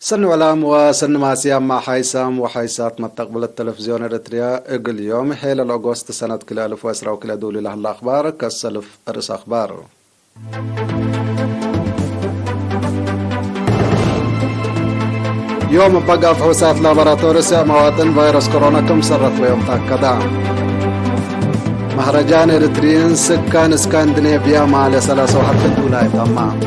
سن علام وسن ماسيا مع حيسام وحيسات مستقبل التلفزيون الاريتريا اقل يوم حيل الاغوست سنة كلا الف واسرة وكلا دولي له الاخبار كالسلف ارس اخبار. يوم بقى فحوصات لابراتوريس مواطن فيروس كورونا كم سرت ويوم تأكدا. مهرجان اريتريين سكان اسكندنافيا مع لسلاسة وحتى ولاية تمام.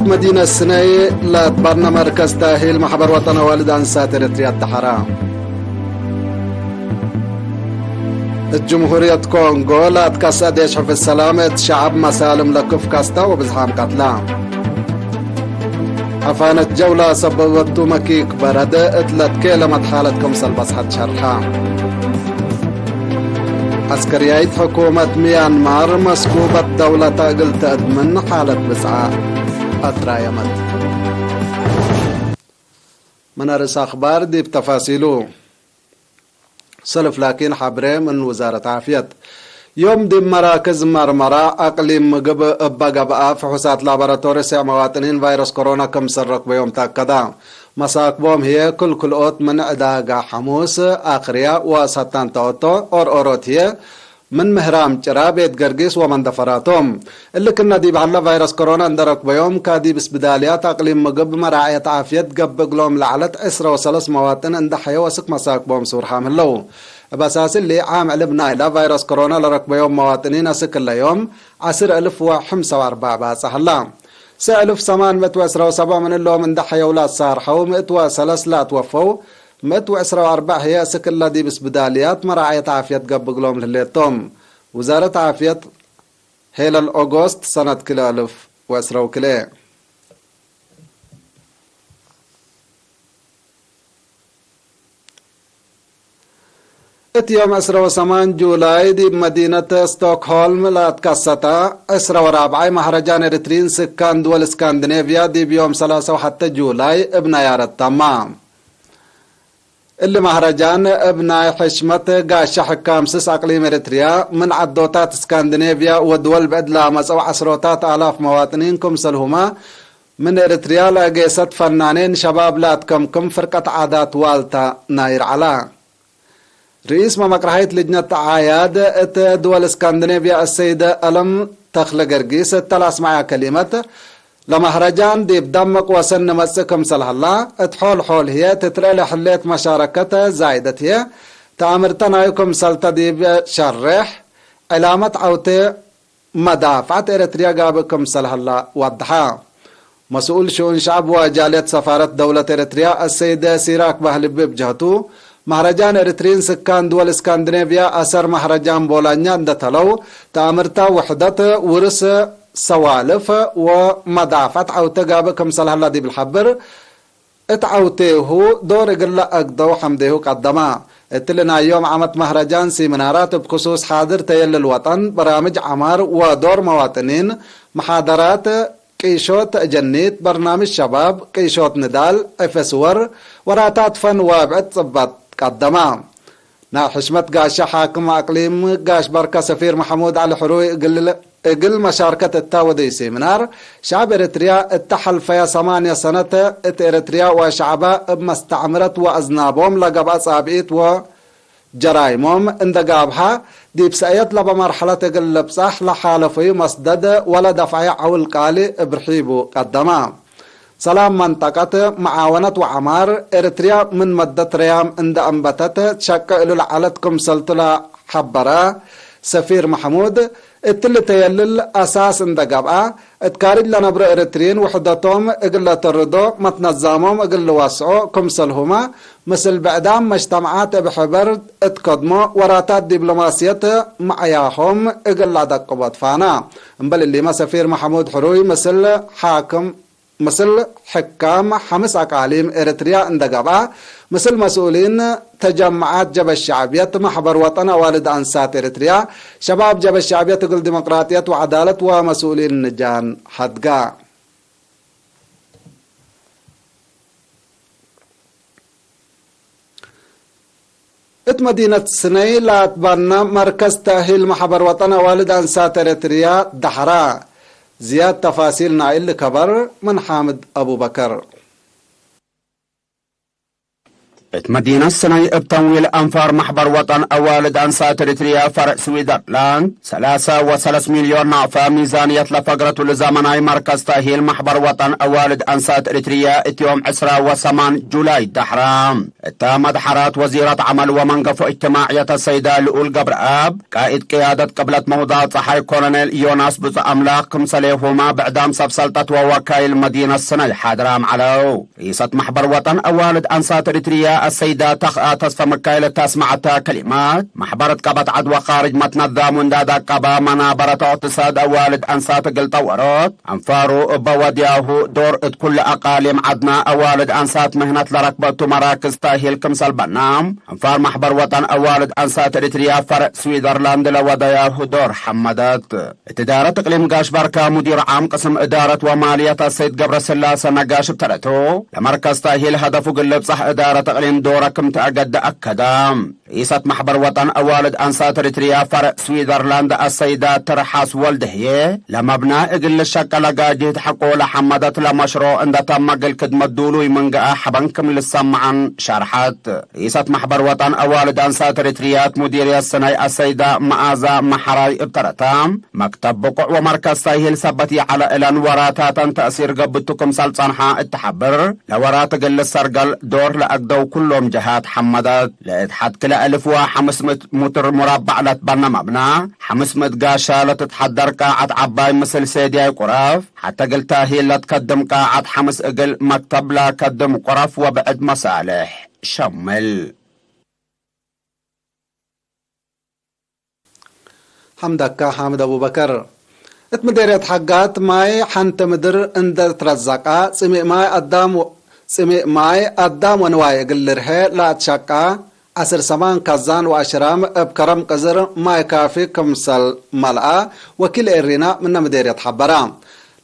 مدينة السناي لا تبرنا مركز تأهيل محبر وطن والد أنسات اريتريا التحرام. الجمهورية كونغو لا تكسد يشحف السلامة شعب مسالم لكف كاستا وبزحام قتلام. أفانت جولة سببت مكيك برد اتلت كيلمت حالتكم سلبسحت شرحام. عسكريات حكومة ميانمار مسكوبة دولة قلت أدمن حالة بسعى أترايمت. من أرس أخبار دي بتفاصيله سلف لكن حبري من وزارة عافية. يوم دي مراكز مرمرة أقليم مقب بقبقى فحوصات لابراتوريس مواطنين فيروس كورونا كم سرق بيوم تأكدا. مساقبهم هي كل أوت من عداقة حموس آخرية وسطان توتو أوروت هي من مهرام جرابيت قرقيس ومن دفراتهم اللي كنا دي بعلا فيروس كورونا اندرك بيوم كادي بس بداليات اقليم مقب مراعية عافية قب قلوم لعلت عسرة وسلس مواطن اند حيو وسك مساكبهم سور حامل لو باساس اللي عام علبنا الى فيروس كورونا لرك بيوم مواطنين اسك اليوم 10,045 باسح الله سألف 817 من اللوم اند حيو لا صارحوا 103 لا توفوا 114 هي سكلا دي بس بداليات مراعية عافية قب قلوم لليتوم. وزارة عافية هيل الأغسطس سنة كلا ألف وأسرة وكلا. يوم 28 جولاي دي بمدينة ستوكهولم لا تكستا 24 مهرجان اريتريين سكان دول اسكندنافيا دي بيوم 3 وحتى جولاي ابن يار التمام. اللي مهرجان ابن حشمة قاش حكام سس اقليم اريتريا من عدوتات اسكندنافيا ودول بعدلا مسوا عشرات الاف مواطنين كمسلهما من اريتريا لاقيست فنانين شباب لاتكم فرقة عادات والتا ناير علا. رئيس مكرهية لجنة عياد دول اسكندنافيا السيدة ألم تخلق قرقيس تلاس معها كلمة لمهرجان دي بدمق وسن مسكم سلح الله اتحول حول هي تترالي حليت مشاركتها زايدت هي تامرتنا يكم سلطة دي بشرح علامة عوتي مدافعة اريتريا قابكم سلح الله وضحا. مسؤول شؤون شعب وجالية سفارة دولة اريتريا السيدة سيراك بهلب بجهتو مهرجان اريتريين سكان دول اسكندنافيا اثر مهرجان بولانيا اندتلو تامرتا وحدة ورس سوالف ومدافعة عوته قابكم صلح الله دي بالحبر اتعوتيه دور قلق اقضو حمده قدما اتلنا يوم عمت مهرجان سيمنارات بخصوص حاضر تيل الوطن برامج عمار ودور مواطنين محاضرات قيشوت جنيت برنامج شباب قيشوت ندال افسور وراتات فن وابعد صبت قدما. نا حشمت قاش حاكم اقليم قاش بركة سفير محمود علي حروي قل مشاركة التاودي سيمنار شعب اريتريا اتحل فيا 8 سنة اريتريا وشعبها بمستعمرت وازنابهم لقب اصابئت وجرايمهم اندقابها دي بسايت لبا مرحلة قل بصح لحالفي مصدد ولا دفعي عول قالي برحيبو قدما. سلام منطقة معاونة وعمار اريتريا من مدة ريام اند انبتت تشكلوا لعالتكم سلطلة حبرا سفير محمود اتل تيلل اساس اندقابا اتكارج لنبر اريتريين وحدتهم اقل تردو متنظامهم اقل واسعو كمسلهما مثل بعدام مجتمعات بحبر اتقدموا وراتات دبلوماسية معياهم اقل دقبات فانا انبل اللي ما سفير محمود حروي مثل حاكم مثل حكام 5 اقاليم اريتريا اندقابا مثل مسؤولين تجمعات جبهة الشعبية محبر وطن والد أنسات اريتريا شباب جبهة الشعبية تقول ديمقراطية وعدالة ومسؤولين النجان حدقا. مدينة سني لا تبنى مركز تأهيل محبر وطن والد أنسات اريتريا دحرا زياد تفاصيلنا اللي كبر من حامد أبو بكر. مدينة السني بتمويل أنفار محبر وطن أوالد أنسات إريتريا فرق سويسرلاند 3 مليون نعفة ميزانية لفقرة لزمناي مركز تأهيل محبر وطن أوالد أنسات إريتريا يوم 28 جولاي دحرام. تامد حرات وزيرة عمل ومنقف اجتماعية السيدة لؤول قبرآب قائد قيادة قبلة موضات صحي كولونيل يوناس بز أملاق كمسليهما بعدام سبسلطة ووكايل مدينة السني حادرام علو. رئيسة محبر وطن أوالد أنسات إريتريا السيدة تصفى مكايلة تسمعتها كلمات محبرة قبط عدوى خارج متنظم وندادا قبا منابرة اقتصاد أوالد أنسات قلطة ورات أنفارو بودياهو دور كل أقاليم عدنا أوالد أنسات مهنة لركبة مراكز تأهيل كمسال بنام أنفار محبر وطن أوالد أنسات إريتريا فرق سويسرلاند لودياهو دور حمدات. إدارة إقليم قاش بركة مدير عام قسم إدارة ومالية السيد قبر سلاسة نقاش بتلتو لمركز تأهيل هدفو قلب صح إدارة إقليم دوركم تأجد أكدام. رئيسة محبر وطن أوالد أنسات إريتريا فرق سويسرلاند السيدة ترحاس والدهية لمبنى إقل الشكل قاجد حقو لحمدت لمشروع عند تم قل كدمة دولو يمنقع حبنكم للسمعان شرحت. رئيسة محبر وطن أوالد أنسات إريتريا مديرية السني السيدة مآزة محراي ابترتام مكتب بقع ومركز تأهيل سبتي على إلان وراتات تأثير قبتكم سلطانها التحبر لورات قل السرقل دور لأقدو كلهم جهات حمدت لإتحد كلا 1500 متر مربع لتبنى مبنى 500 قاشة لتتحضر قاعة عباي مثل سيدي قراف حتى قلتها هي لتقدم قاعة 5 اقل مكتب لا قدم قرف وبعد مصالح شمل. حمدك حامد أبو بكر. اتمديريت حقات ماي حنت مدر اند ترزقا سمي ماي قدام ونواي قلرها لا تشقا 10 كزان وأشرام بكرم قزر ماي كافي كمسل ملأ وكل إرينا من مديريت حبرام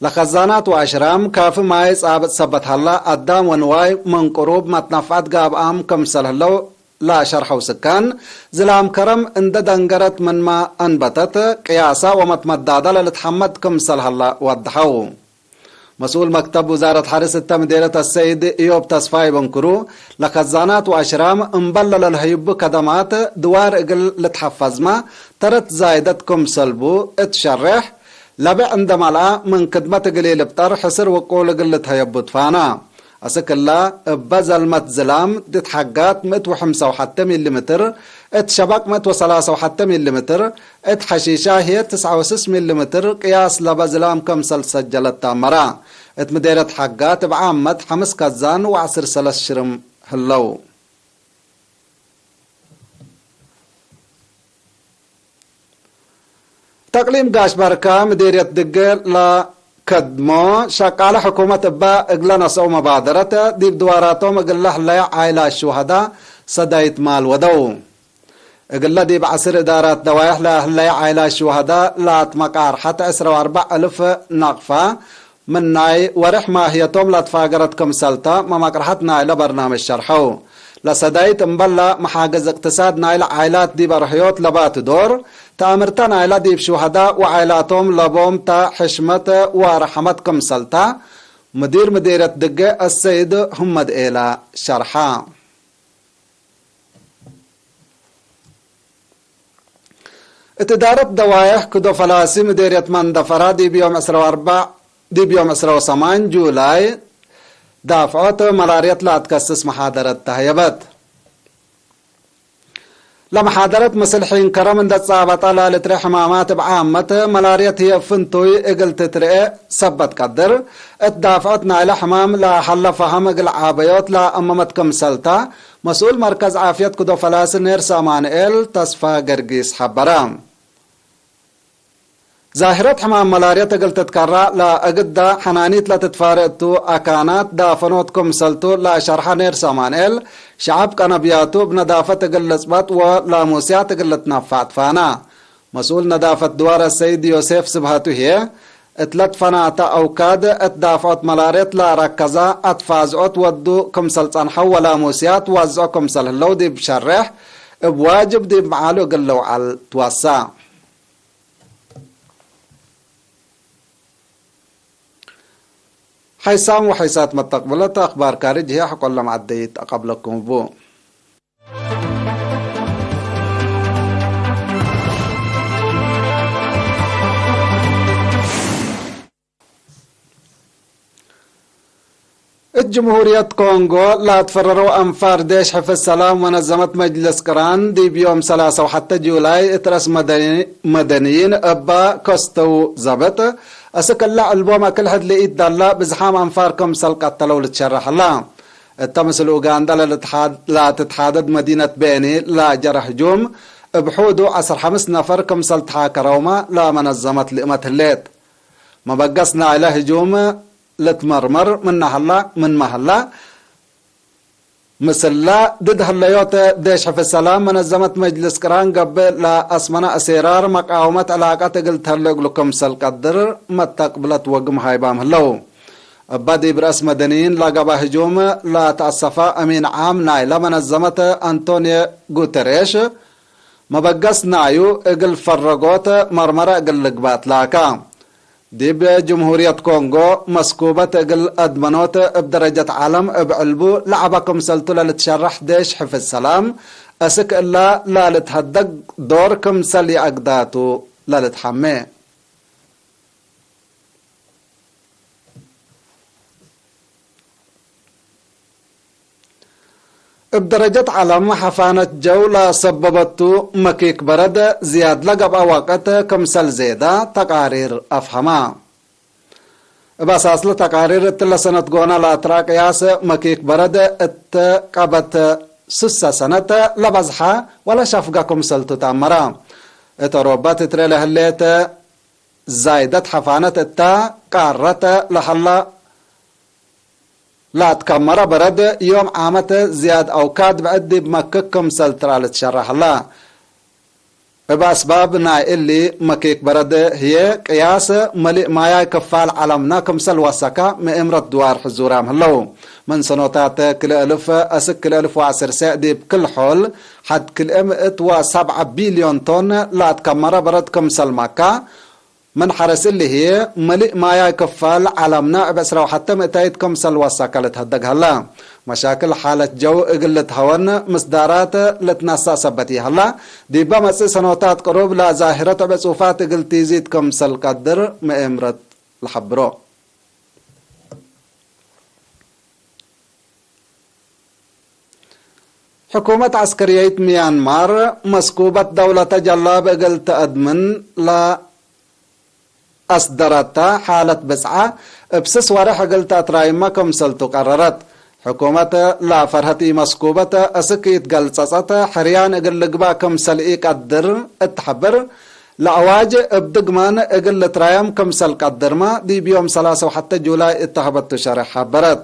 لخزانات وأشرام كافي ماي صابت سبت هلا قدام ونواي من قروب متنفعت قاب آم كمسل هلو لا شرح وسكان زلام كرم اند دنقرت من ما أنبتت قياسا ومتمدادة لتحمد كمسل هلا وضحو. مسؤول مكتب وزارة حرس التمديرة السيد إيوب تصفاي بنكرو لخزانات وأشرام انبلل الهيب كدمات دوار اقل لتحفظما ترت زايدتكم سلبو اتشرح لبع اندمالا من كدمة قليل بطر حسر وقول قلت هيب تفانا أسك الله بزلمت زلام تتحقات 105 مليمتر ات شبك 103 مليمتر ات حشيشة هي 9.6 مليمتر قياس لبزلام كمسل سجلت تامرا ات مديرة حقات بعامة 5 كزان و10 سلس شرم هلو. تقليم قاش بركة مديرية دقير لا كدمو شقال حكومة با اقلنا سو مبادرة ديب دواراتهم اقله لا عائلة الشهداء صدايت مال ودو اقله ديب عصر ادارات دوايح لا عائلة الشهداء لا تمقار حتى 4,000 نقفة من ناي ورح ماهيتهم لا تفاقرتكم سلطة ما مقرحتنا الى برنامج شرحو لصدايت مبلا محاجز اقتصاد نايل عائلات دي برحيوت لبات دور تامرتان عائلات دي بشهداء وعائلاتهم لبوم تا حشمت ورحمتكم سلطة مديرة دقة السيد حمد إيلا شرحا. اتدارة دوايح كدو فلاسي مديرية مندفرة دي بيوم 28 جولاي دافعات ملارية لا تكسس محاضرة تهيبت لمحاضرة مسلحين كرم اندت صابت على لتري حمامات بعامة ملارية هي فنتوي اقل تترئ سبت قدر اتدافعت نايل حمام لا حل فهم اقل عابيوت لا اممتكم سلطة مسؤول مركز عافية كدو فلاس نير سامانئيل تصفى قرقيس حبرام. ظاهرة حمام ملاريا تقل تتكرر لا أقدا حنانيت لا تتفارقتو أكانات دافنوتكم سلطو لا شرحة نير سامانيل شعب كنبياتو بندافة تقل لسبات ولا موسيا تقل تنفعت فانا مسؤول ندافة دوار السيد يوسف سبهاتو هي اتلت فناتا أوكاد اتدافعت ملاريت لا ركزا اتفازعت ودو كمسل تنحو ولا موسيات وزعو كمسل هلو دي بشرح بواجب دي معالو قلو على توسع. حيسام وحيسات متقبلة أخبار كارج هي حقول لهم عديت أقبلكم بو الجمهورية كونغو لا تفرروا أنفار ديش حفظ السلام ونظمت مجلس قران دي بيوم 3 وحتى جولاي اترس مدنيين أبا كوستو زبط أسكلا البوما كل حد لقيت دالا بزحام أنفار كمسل قتلوا لتشرح الله التمثل أوغندا لا تتحدد مدينة بيني لا جرح جوم بحودو 15 نفر كمسل تحاكروما لا منظمت لقمت الليت ما بقصنا على هجوم لتمرمر من محلة مسلا ضد هالليوت ديش حفظ السلام منظمت مجلس قران قبل لا أسمنا أسيرار مقاومة علاقات قلت هلوك لكم سل قدر ما تقبلت وقم هايبام هلو بدي برأس مدنيين لا قبا هجوم لا تأسفا أمين عام نايلا منظمت أنطونيو غوتريش ما بقص نايو اقل فرقوت مرمرة اقل لقبات لاكا ديب جمهورية كونغو مسكوبة اقل أدمنوت بدرجة عالم بعلبو لعبكم سلطلة لتشرح ديش حفظ السلام أسك إلا لا لتهدق دوركم سلي أقداتو لا لتحمي بدرجة علم حفانة جولة سببتو مكيك برد زياد لقب وقت كمسل زيادة تقارير أفهما بس أصل تقارير اتلا سنة قونا لاتراك ياس مكيك برد اتقبت 6 سنة لبزحة ولا شفقة كمسل تتامرا اتروبات تريله الليت زايدة حفانة اتا قارة لحلا لا تكمر برد يوم عامت زياد أوكاد بعد بمككم سلترالة شرح الله بأسباب اللي مكيك برد هي قياس ملئ ما يكفال علمنا كمسل وسكا مئمرة دوار حزورام هلو من سنوتات كل ألف أسك كل 1010 سعدي بكل حول حد كل اتوا 7 بليون طن لا تكمر برد كمسل مكة من حرس اللي هي ملئ ما يكفال علمنا بأسرا وحتى مئتايد كمسل وسكا لتهدق هلا مشاكل حالة جو قلت هون مصدارات لتنسى سبتي هلا دي بمس سنوات قروب لا ظاهرة بصوفات قلت يزيد كمسل قدر مئمرة الحبرو حكومة عسكرية ميانمار مسكوبة دولة جلاب قلت أدمن لا أصدرت حالة بسعة بسس ورح قلت أترايما كمسل تقررت حكومة لا فرهتي مسكوبة أسكيت قلصصت حريان اقل لقبا كمسل قدر اتحبر لأواج ابدقمان اقل ترايم كمسل قدر ما دي بيوم 3 وحتى جولاي اتحبت شرح حبرت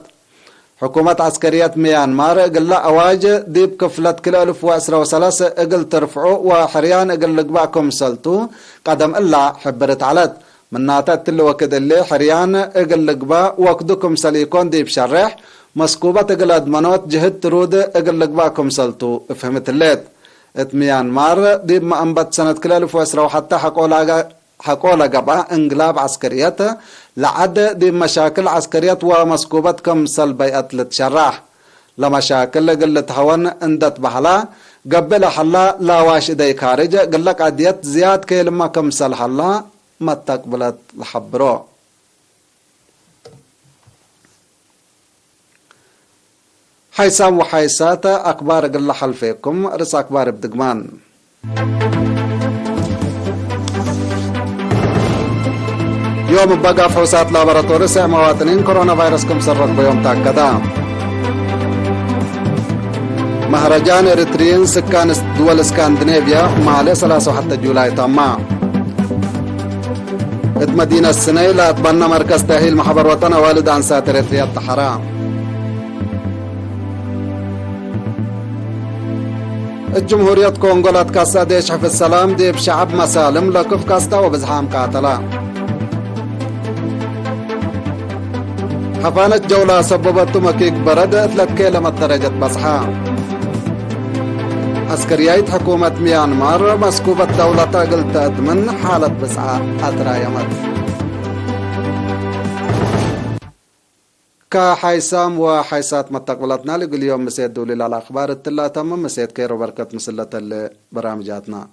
حكومة عسكرية ميانمار قل أواج ديب كفلة كل 1013 اقل ترفعو وحريان اقل لقبا كمسلتو قدم إلا حبرت علت من ناتات اللي وكد اللي حريان اقل لقبا وكدكم سليكون ديب شرح مسكوبة اقل ادمانوت جهد ترود اقل لقبا كمسلتو افهمت الليت ات ميانمار ديب ما انبت سنة كل 1010 وحتى حقولا قبا انقلاب عسكريات لعد ديب مشاكل عسكريات ومسكوبة كمسل بيئت لتشرح لمشاكل قلت هون اندت بحلا قبل حلا لا واش دي خارج قلك عديت زياد كلمة كمسل حلا ما تقبلت الحبرو حيسام وحيسات أكبار قل حلفيكم رس أكبار بدقمان يوم بقى فحوصات لابراتوري سع مواطنين كورونا فيروس كم سرق بيوم تأكدا مهرجان إريتريين سكان دول اسكندنافيا معلي 3 حتى جولاي تاما مدينة السنيلة تبنى مركز تأهيل محبر وطن والد عن ساتر إريتريا التحرام الجمهورية كونغو لا تكاسا ديش حفظ السلام ديب شعب مسالم لكف كاستا وبزحام قاتلا حفانة جولة سببت مكيك برد 3 كيلو درجة بصحة عسكريات حكومة ميانمار مسكوبة دولة قلت أدمن حالة بسعة أترايمت كحيسام وحيسات مستقبلاتنا لقل يوم مسيد دولي الأخبار التلا تم مسيد كيرو بركة مسلة برامجاتنا